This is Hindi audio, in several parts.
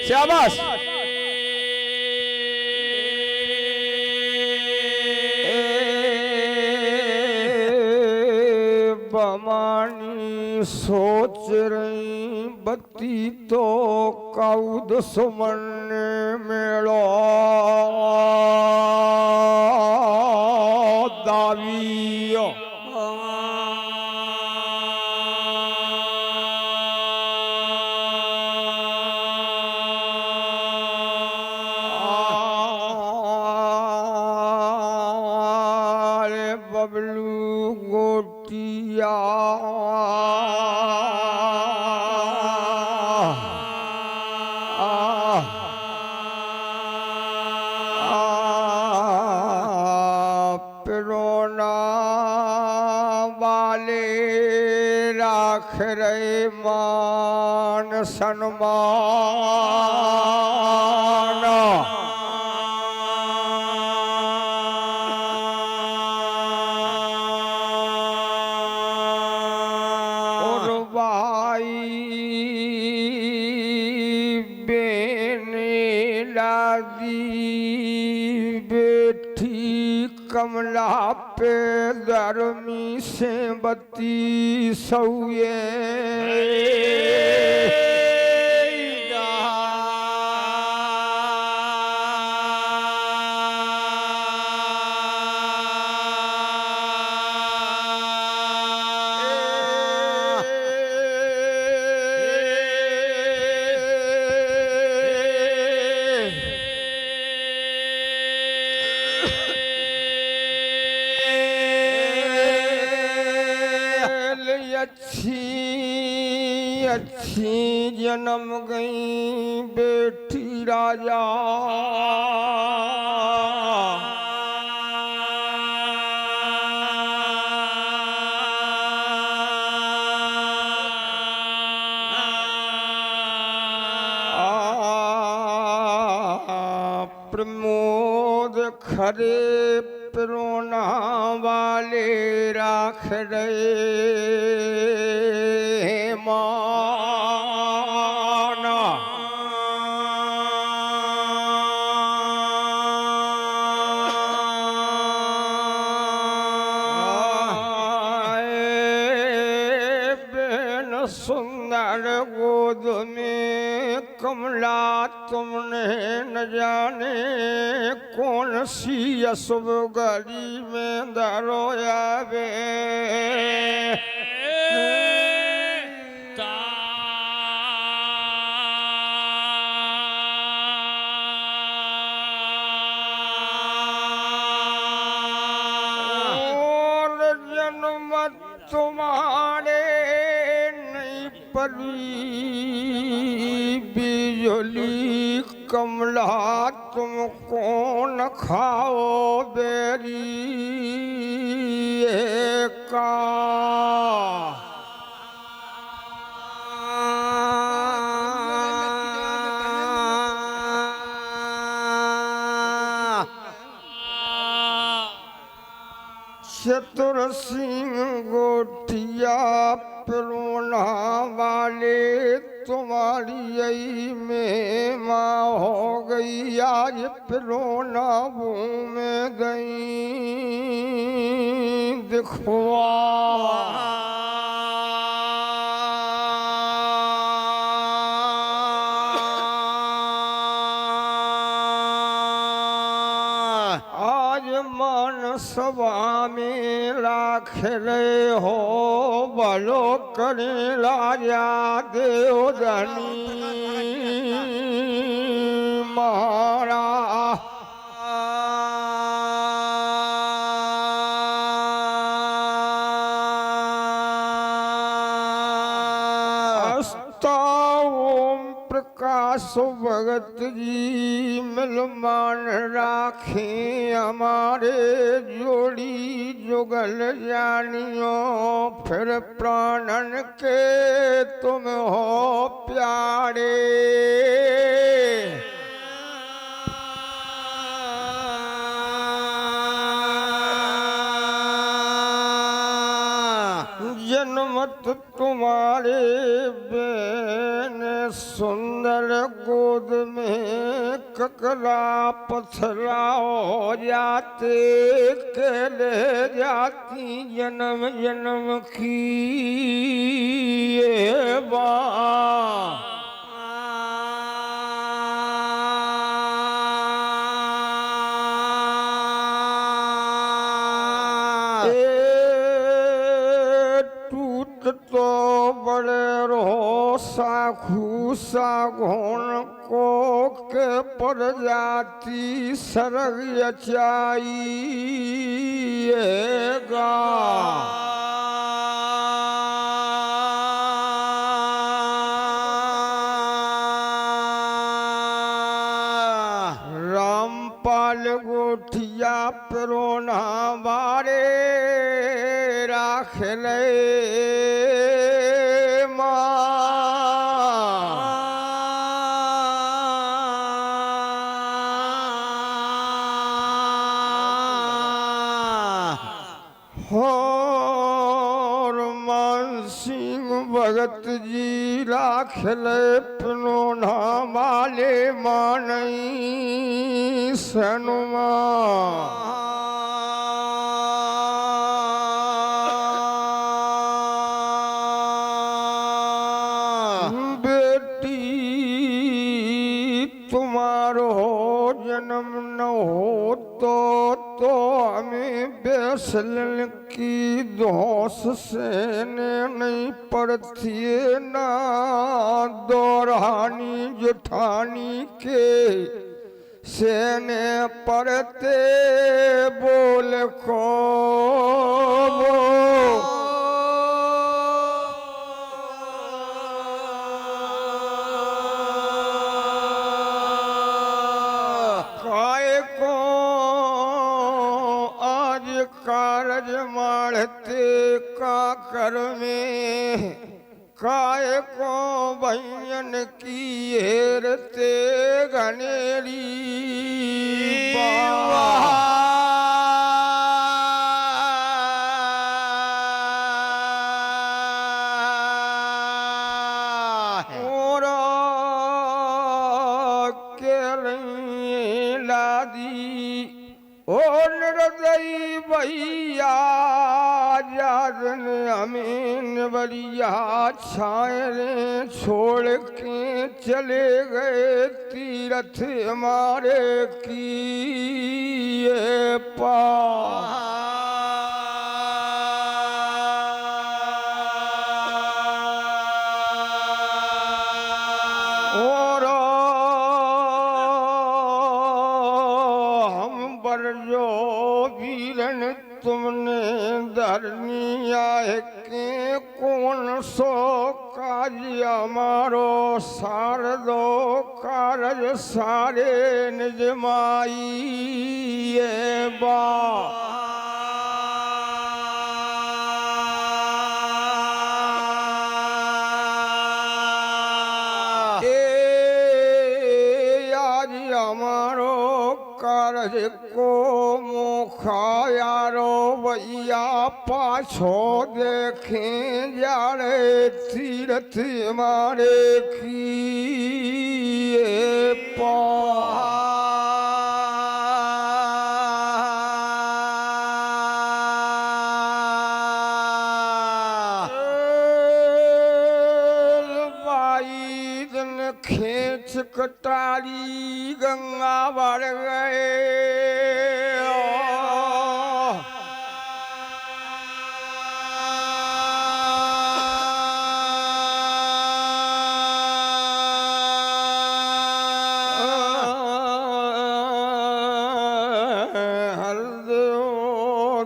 शाबाश। बमानी सोच रही बत्ती तो काउद सुमन मेलो दावियो बबलू गोटिया पिरोना वाले राख रहे मान सन्मान बैठी कमला पे गर्मी से बत्ती सौए अच्छी अच्छी जन्म गई बेटी राजा प्रमोद खरे पिरोना वाले राख रहे माना बेन सुंदर गोद में कमला तुमने न जाने कौन सी अशुभ गली में दरोया बे और जन्म तुम्हारे नहीं पली बिजली कमला तुम कौन खाओ बेरी का चतुर सिंह गोटिया पिरोना वाले तुम्हारी यही में माँ हो गई आज पिरोना वो में गई दिखवा सभा में राख रहे हो भलो करे राजा देवधनी महारा प्रकाश भगत जी मिलमान राखे हमारे जोड़ी जुगल जानियो फिर प्राणन के तुम हो प्यारे जन्मत तुम्हारे बेन सुंदर गोद में ककरा पथरा हो जाते के ले जाती जन्म जन्म की ये बात। तो बड़े रो साखू सागोन को के पर जाती सरग यचाई गा रामपाल गोठिया परोना बारे राख ले भगत जी राखल पनोना माले मानई सनुमा बेटी तुम्हारो जन्म न हो तो हमें बेसलन की दोष से नहीं पड़ती ना दोरानी जुठानी के सेने पड़ते बोल को कारज माढ़ते का कर में काय को भैयन की हेरते घनेरी और के लादी ओ निर्दयी भैया जादन अमीन बलिया छायरे छोड़ के चले गए तीरथ हमारे की ये जो वीरन तुमने धरनी आए के कौन सो काज हमारो सार दो कारज सारे निजमाई ये बा कारज को मुखायारो भैया पाछो देखें जाड़े तीरथ मारे की खेच कटारी गंगा बढ़ गए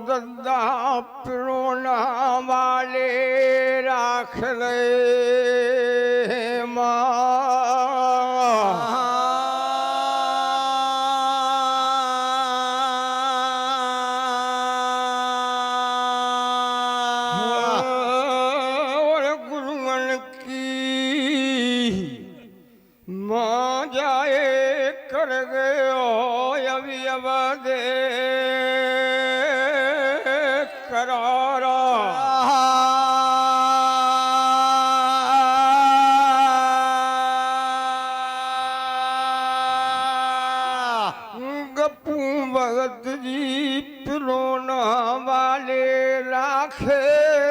दद्दा पिरोना वाले राख रहे माँ माँ जाए कर गयो अभी अब दे करारा भगत जी पिरोना वाले राखे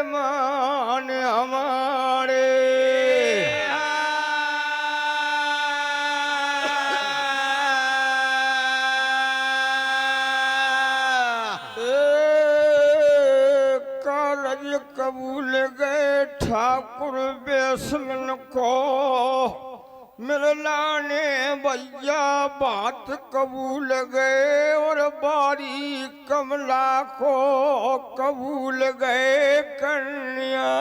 मान हमारे। कारज कबूल गए ठाकुर बेसमन को मिललाने भैया बात कबूल गए और बारी कमला को कबूल गए कन्या।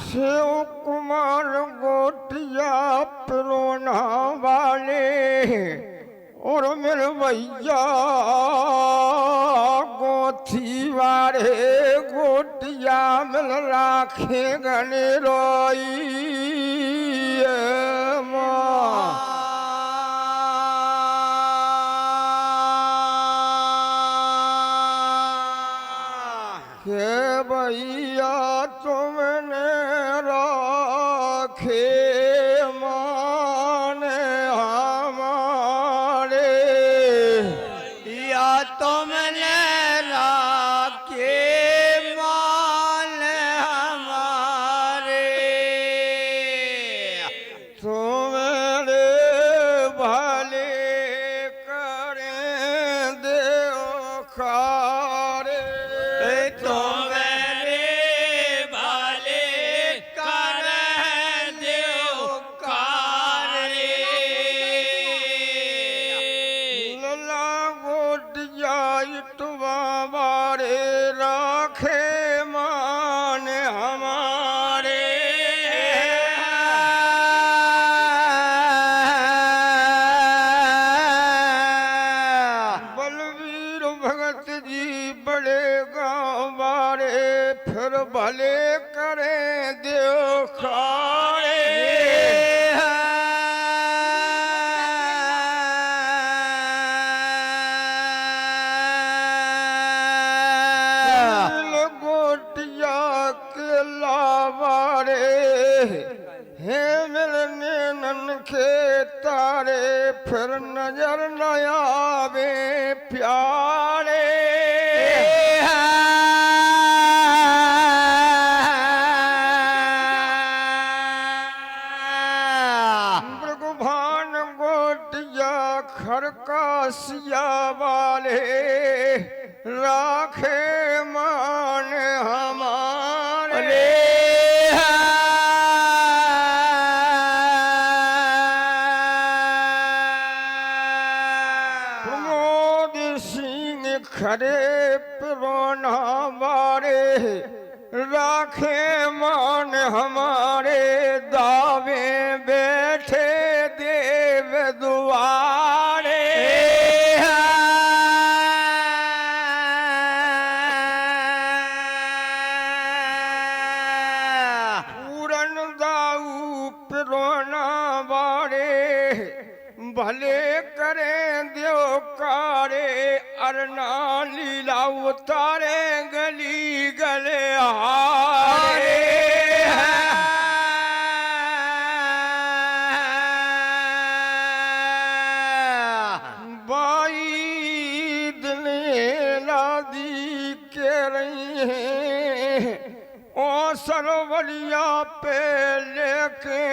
शिव कुमार गोटिया पिरोना वाले और मेरे भैया गोथी वाले गोटिया मिल राखे गने रोई के भैया तुमने राखे माने हमारे या तुमने राखे माने हमारे। तुम्हारे भले करें देव खारे तुम्हारे राखे मान हमारे। बलवीर भगत जी बड़े गाँव बारे फिर भले करें देव खाए। हे मेरे नैनन के तारे फिर नजर न आवे प्यारे। मृगभान गोटिया खरकासिया वाले राखे मान हमारे। खरे पिरोना वारे राखे मान हमारे दावे बैठे देव दुआरे। पूरन दाऊ पिरोना वारे भले करें देव कारे अरना लीला उतारे गली गले हारे। बाई दिने लादी के रही है ओ सरवरिया पे लेके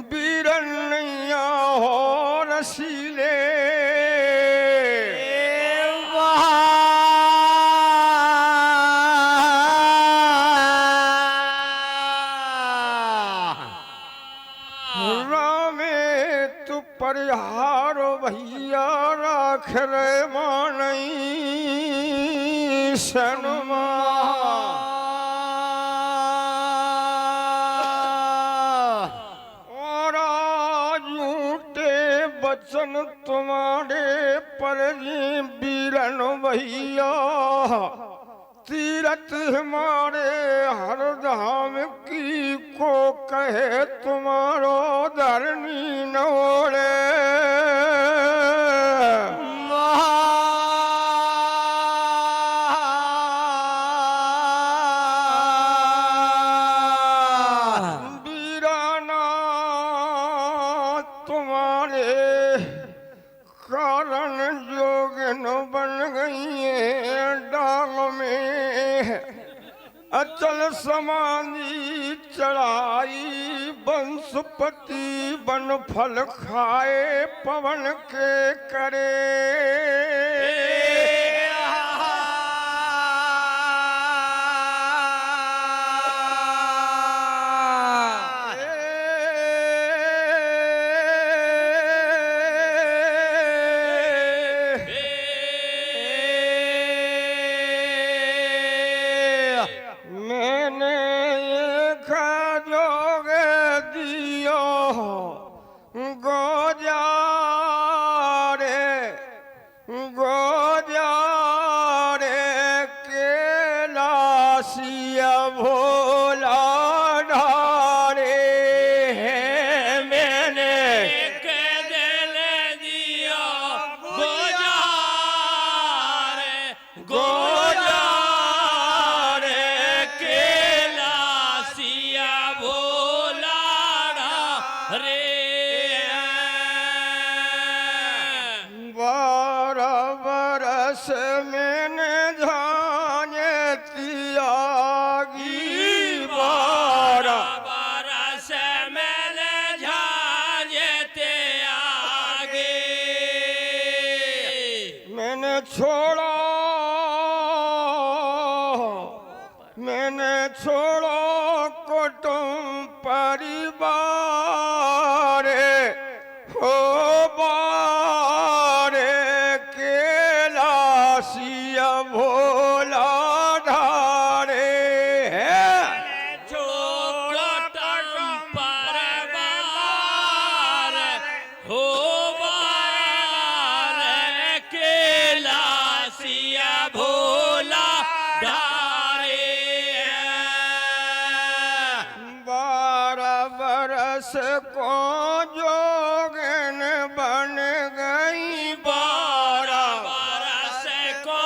बीरन नैया हो रसीले। रामे तू परिहारो भैया राख रे मानई सनमा। बचन तुम्हारे पर बीरन भैया तीरथ हमारे हर धाम की को कहे तुम्हारो धरनी नोड़े। अचल समाधि चढ़ाई वंशपति बन फल खाए पवन के करे मैंने छोड़ो कुटुंब परिवार हो बारे कैलासिया भोला ढारे को जोगन बन गई 12 बरस को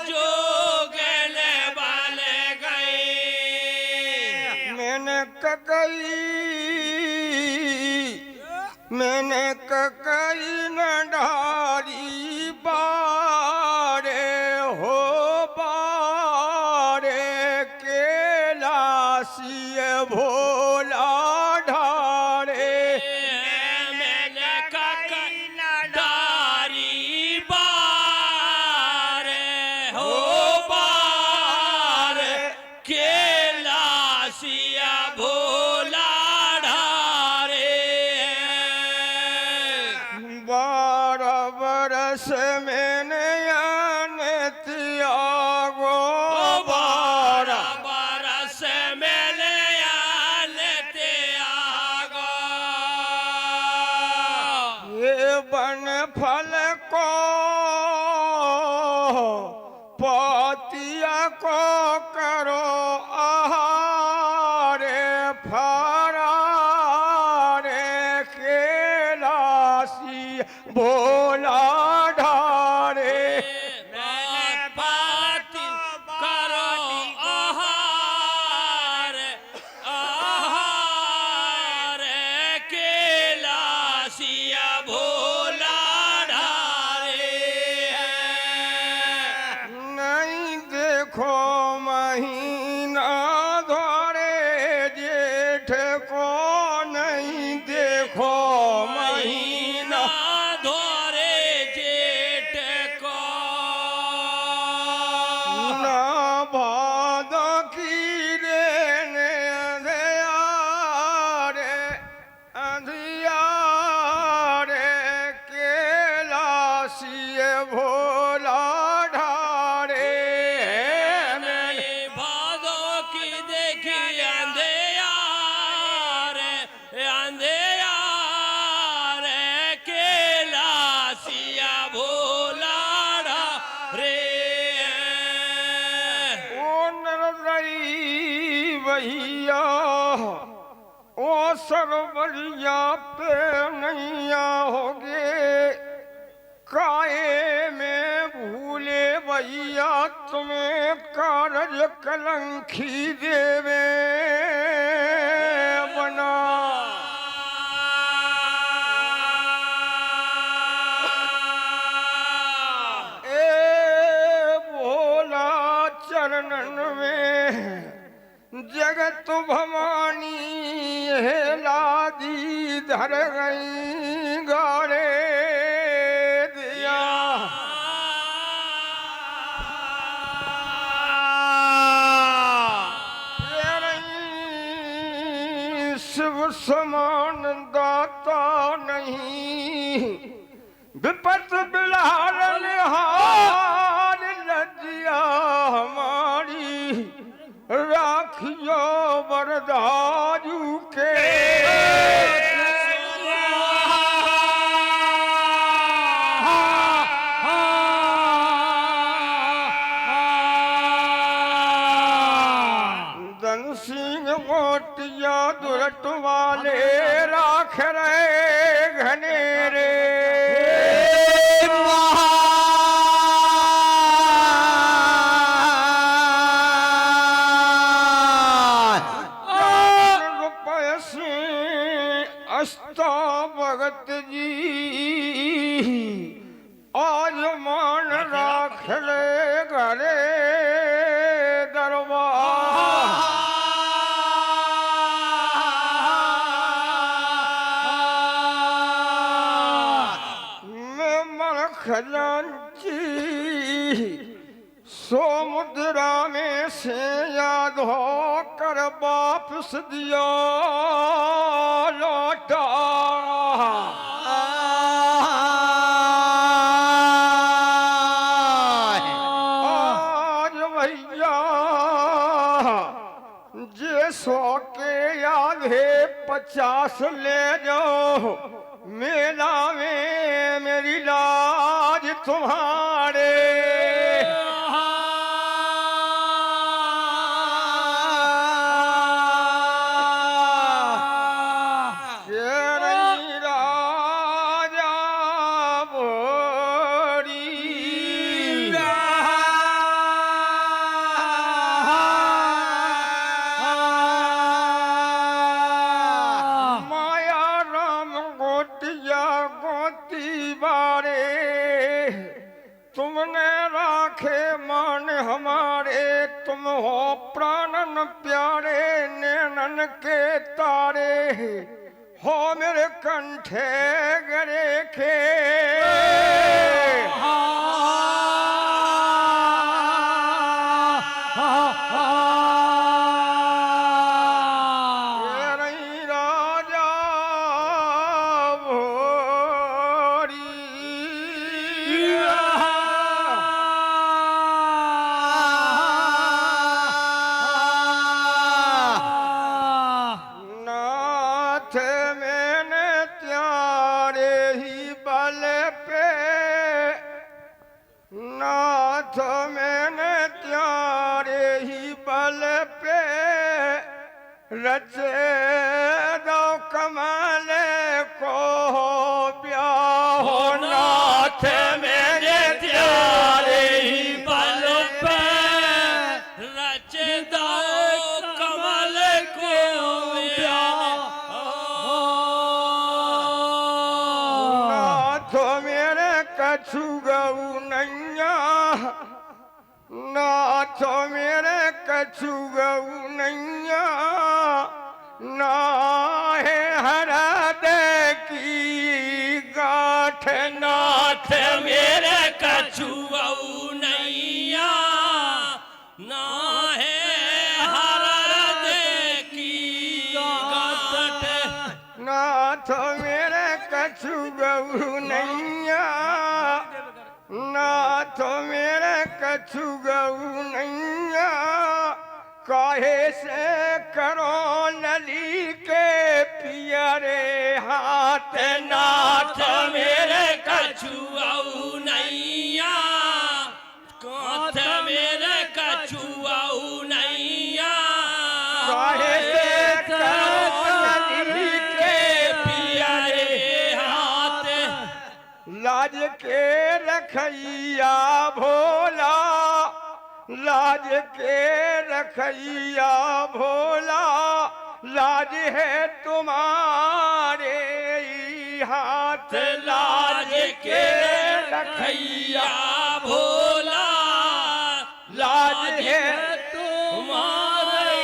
जोगन बन गई मैंने ककई न ढारी बारे हो बारे कैलासिय भोला मैंने आने त्यागो 12 बरस मैंने आने त्यागो ये बन फल को पातिया को करो आहारे फरारे कैलासी भोला महीना धरे जेठ को नहीं देखो महीना धरे जेठ को ना भाद की लेने अंधियारे कैलासिय भोला भैया ओ सरवरिया पे नैया होगे काए में भूले भैया तुम्हें कारज कलंखी देवे बना ए भोला चरणन में जगत भवानी है लादी धर गई गारे दिया। शिव समान दाता नहीं, विपत बिलार हार लजिया हमारी, राखियो वरदाजू के। धन सिंह मोटिया दुरट वाले राख रहे घनेरे। अस्ता भगत जी आज मान राख ले घरे दरबार। मैं मन खजांची सोमुद्रा में से याद हो कर वापस दिया लौटा। आज भैया जे 100 के आधे 50 ले जाओ, मेला में मेरी लाज तुम्हारे। तुमने राखे मान हमारे, तुम हो प्राणन प्यारे, नैनन के तारे हो मेरे कंठे गरे खे। नाथ मैंने त्यारे ही बल पे रचे दो कमाल को ब्याह। नाथ मैंने त्यारे ही बल पे रचे दो कमल को ब्याह। नाथ मेरे कछु गऊ नैया, नाथ मेरे कछु गऊ नैया, ना है हरद की गाठ। नाथ मेरे कछु गऊ नैया, ना है हरद की गाठ। नाथ मेरे कछु गऊ नैया, नाथ मेरे कछु गऊ नैया, काहे से करो नली के पियरे हाथ। नाथ मेरे कछु गऊ नैया, नाथ मेरे कछु गऊ नैया, काहे से करो नली के पियरे हाथ। लाज के रखैया भोला, लाज के रखैया भोला, लाज है तुम्हारे हाथ। लाज के रखैया भोला, लाज है तुम्हारे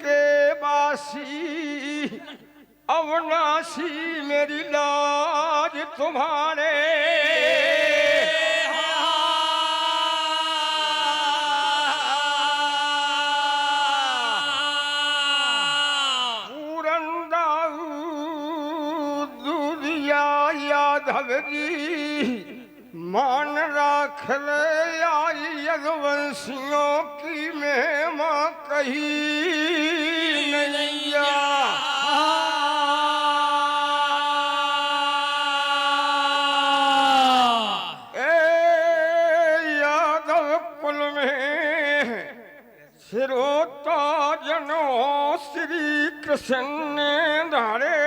के बासी अविनाशी मेरी लाज तुम्हारे यादव जी मान राख ले आई यदुवंशियों की महिमा कही नैया यादव कुल में सिरोता जनो श्री कृष्ण ने धारे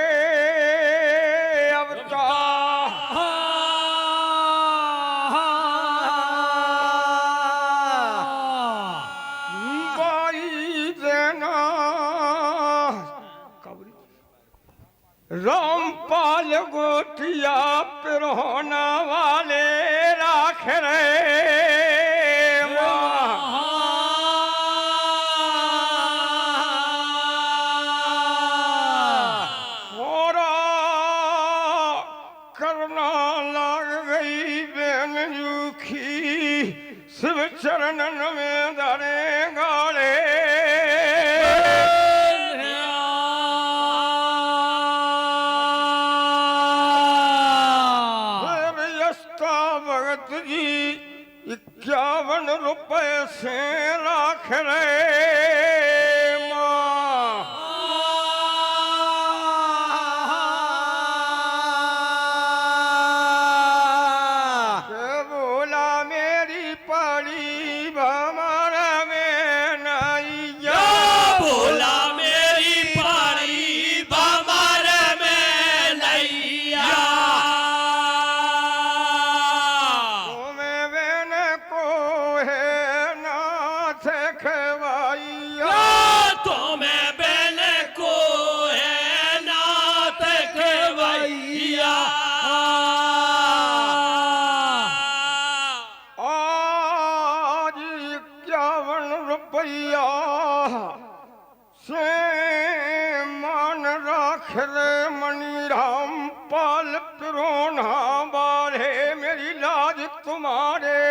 रामपाल गोटिया पिरोना वाले राख रहे होरा करना लाग गई बेन रूखी शिव चरणन में धरे गाड़े जी 51 रुपए से राख रहे माँ बोला मेरी पड़ी भमर में नैया बोला मेरी पड़ी भमर में नैया रुपया से मान राख रे मणि राम पाल पिरोना बारे मेरी लाज तुम्हारे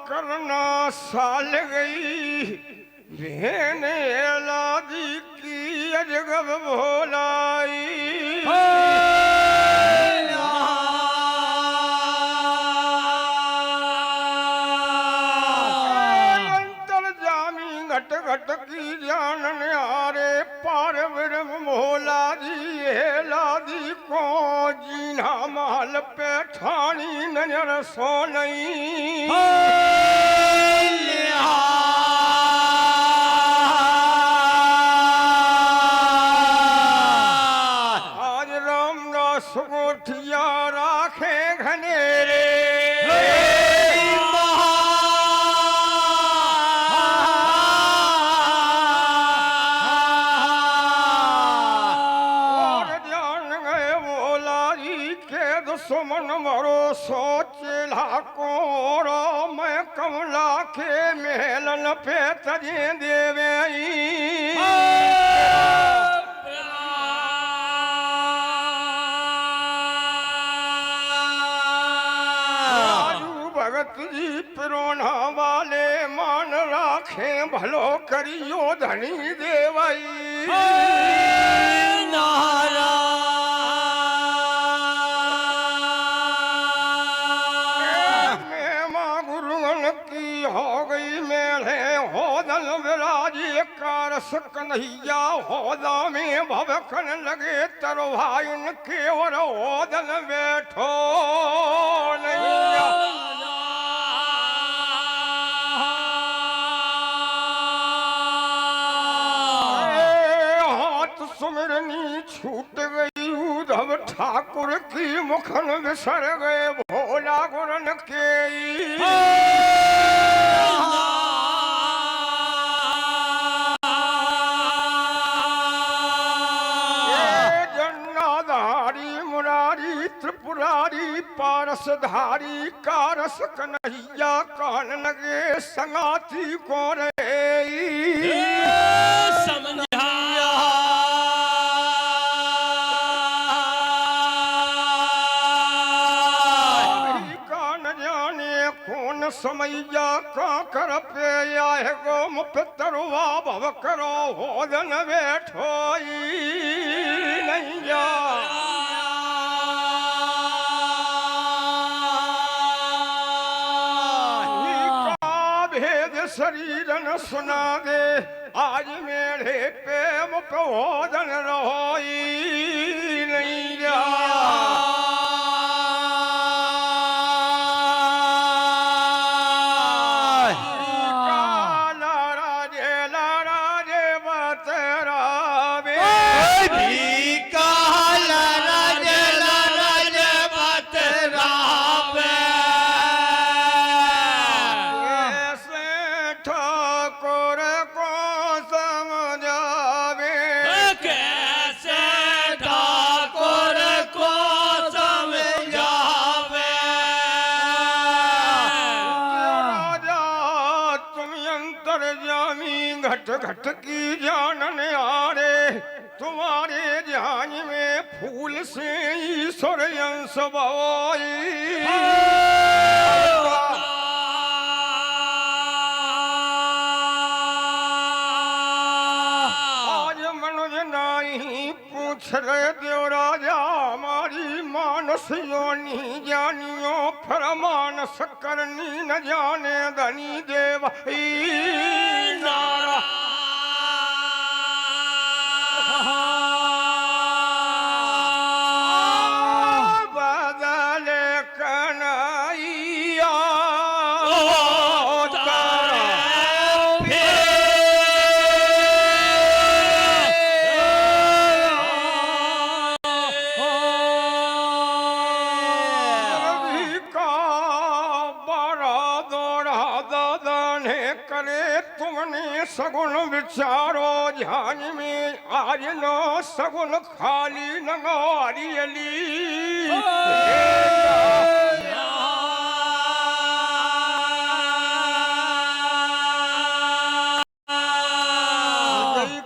करना साल गई रहने लादी जगब भोलाई अंतर जामी घट घट की जानन आरे पार ब्रह्म भोला जी लादी को जीना माल पे ठानी नजर सो नहीं गोठिया राखे घनेरे और जान गए बोला जी के दुश्मन मरो सोचला को मैं कमला के मेलन पे तजे देवे जी पिरोना वाले मान राखे भलो करियो धनी देवई नारा मैं माँ गुरुअन की हो गई मेले हो दल विराजी कारस कन्हैया होदा में भवकन लगे तरवाइन के और हो दल बैठो नैया सुमिरनी छूट गई उद्धव ठाकुर की मुखन विसर गए भोला गुरन के जन्नाधारी रसधारी का रस कन्हैया कान लगे संगाती को रे समझा कान जाने कौन समैया का कर पे आए गो मुपतरुआ भव करो होदन बैठो नहीं जा शरीरन सुना दे आज मेरे पे मुपोदन रोई नहीं जा लाराजे बतरावे घट घट की जानन आरे तुम्हारे ध्यान में फूल से ईश्वर अंश बोई आज मनुज नहीं पूछ रहे देव राजा हमारी मानस योनी जानियो फरमानस करनी न जाने धनी देव नारा बदले कन्हैया तुमने सगुन विचारो ध्यान में आज नो सगुन खाली नगारी अली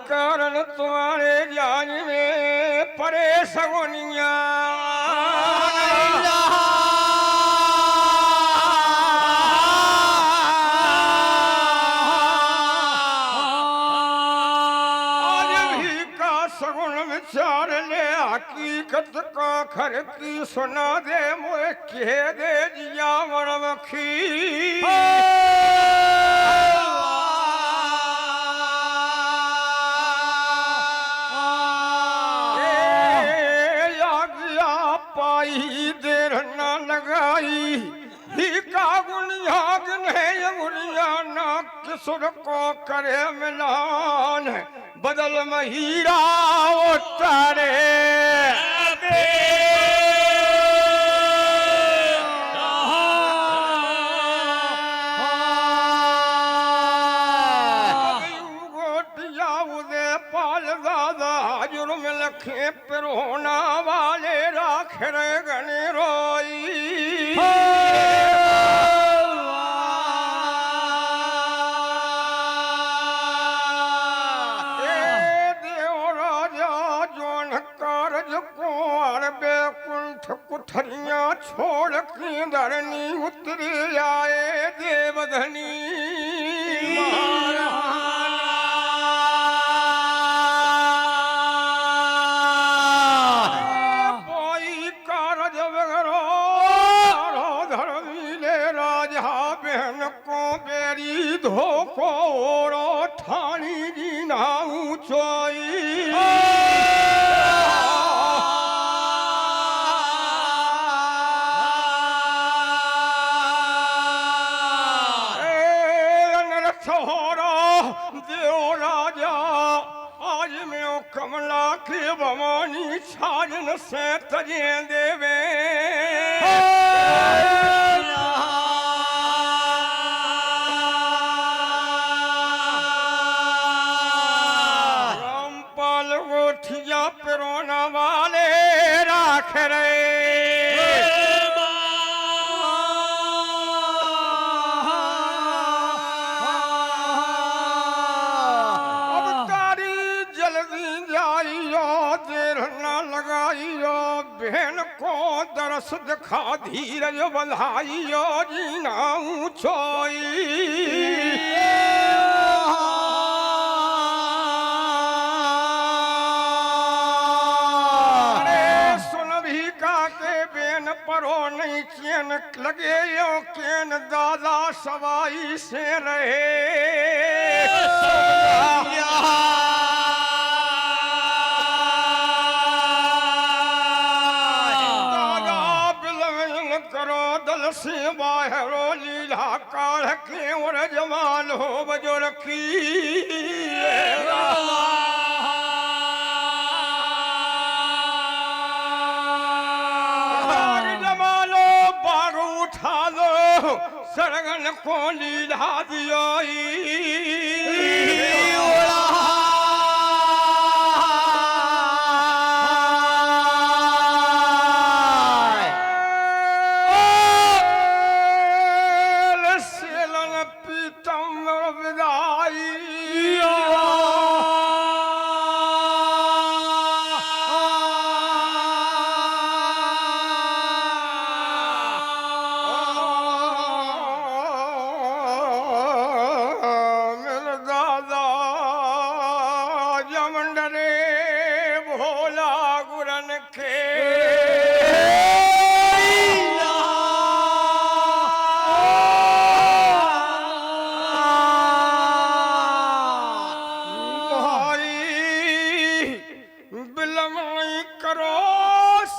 कारण तुम्हारे ध्यान में परे सगुनिया विचार ले हकीकत का खर की सुना दे मोए कह दे जिया मरमखी पाई देर न लगाई ही का गुनियाग नहीं गुनिया ना किसुर को करे मिलान बदल महीरा उतारे गोटिया उदे पाल दादा जुर्म लखे पिरोना वाले राख रहे गणे रोई कुठरिया छोड़ की धरनी उतरी आए देवधनी कोई कारज वगरो धर्मीले राजा बहन को बेरी धोखो ठाणी जी ना ऊंचाई देव राजा आज मैं कमला के भवानी छाजन से तजे देवे रामपाल गोठिया पिरोना वाले राख रहे दरस दिखा धीरज बधाइयो जीना ऊंचोई परो नहीं चैन लगे यो केन दादा सवाई से रहे दादा बिलवन करो दल से बाहरो लीला काढ़ के और जमाल हो बजो रखी सरगन को लीला दियोई सेलन पीतम विदाई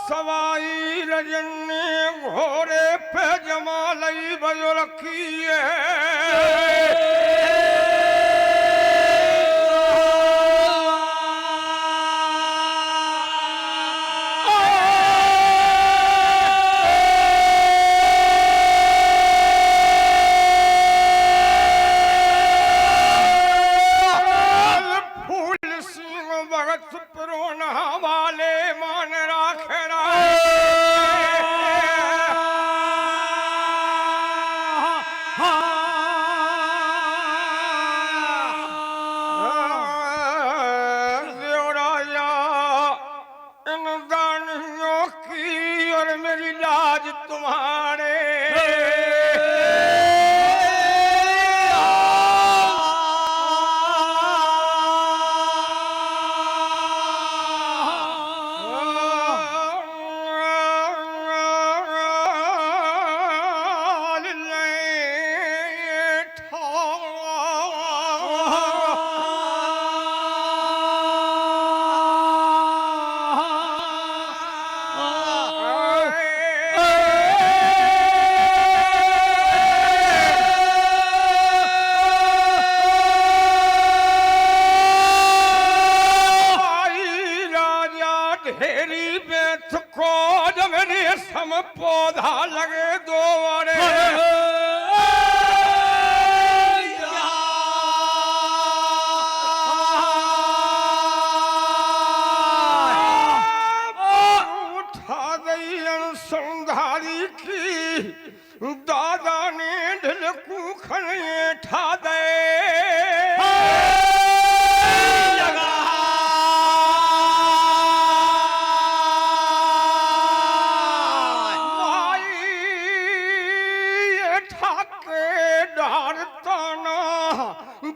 सवाई रजन घोड़े पे जमालई बजो रखी है फूल सिंह भगत पुरोना वाले मान राखेरा देवराया इन दानियों की और मेरी लाज तुम्हारे सम पौधा लगे दो वारे उठा गई संधारी की दादा ने ढलकू खड़े ठा दे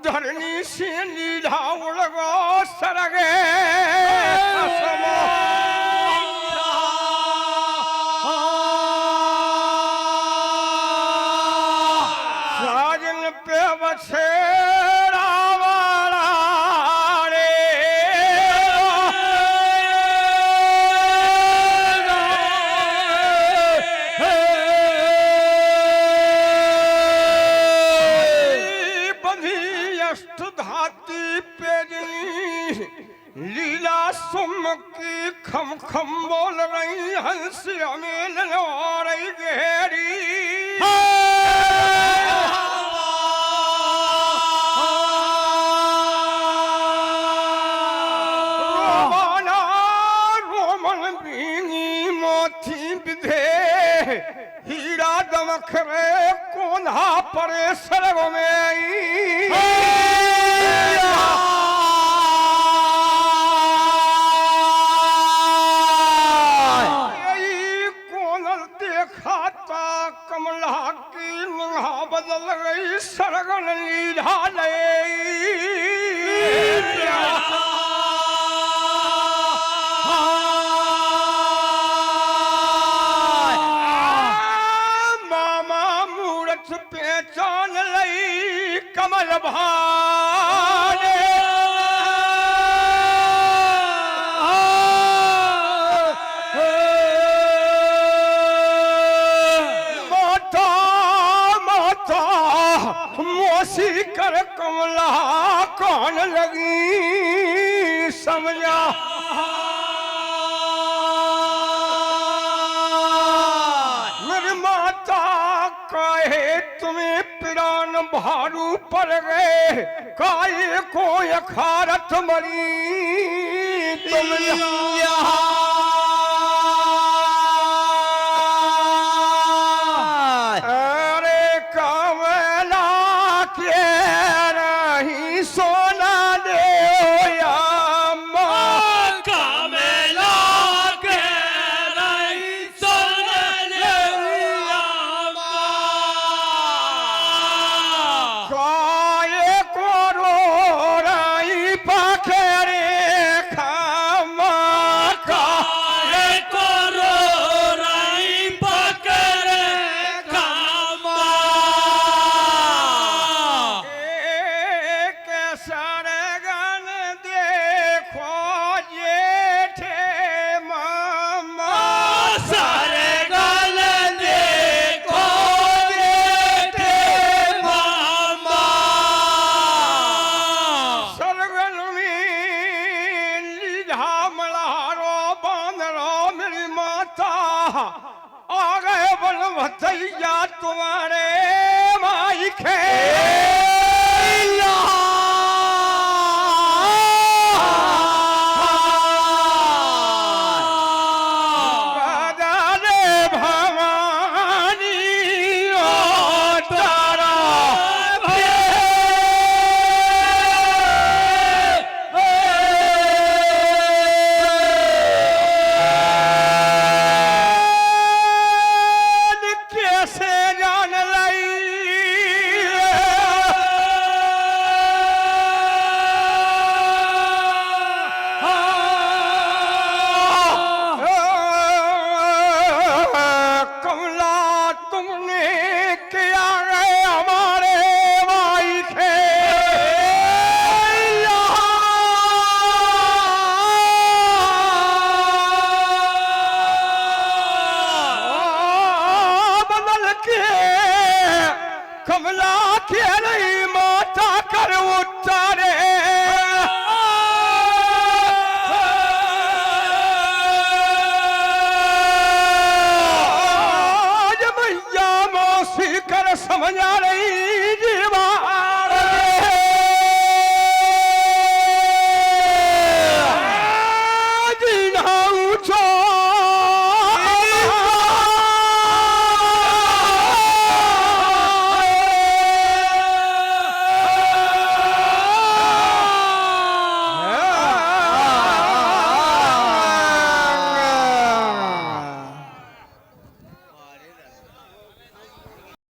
धरनी से लीला उड़गो सरगे साजन पे बछेरा वाला रे धाती पे लीला सुम की खम खम बोल रही हंस अमेल रही गहरी रोमाना रोमन बीनी मोती विधे हीरा दमखरे कोन्हा परे सरग में बदल गई सरगन लीला ले मामा मूरत पहचान लई कमल भाने माता माता मोसी कर कमला कौन लगी समझा मेरी माता कहे तुम्हें पिरान भारू पड़ गए काये को अखारत मरी तुम अरे कमला के रही सोना दे या माँ कमला के रही सोने काये को रो रही पखेरे खामा का को रो रही पकड़े खामा एक सरगन देखो जेठे मामा सारे गल देखो जेठे मामा सरगन में लीधा मल्हारो बांधरो मेरी माता आ गए बल भतैया तुम्हारे माई खे राजा भवानी ओ तारा कैसे जान लई कमला तुमने किया गए हमारे भाई खे बदल के कमला के नहीं माता कर उतारे आज मैया मौसी कर समझा रे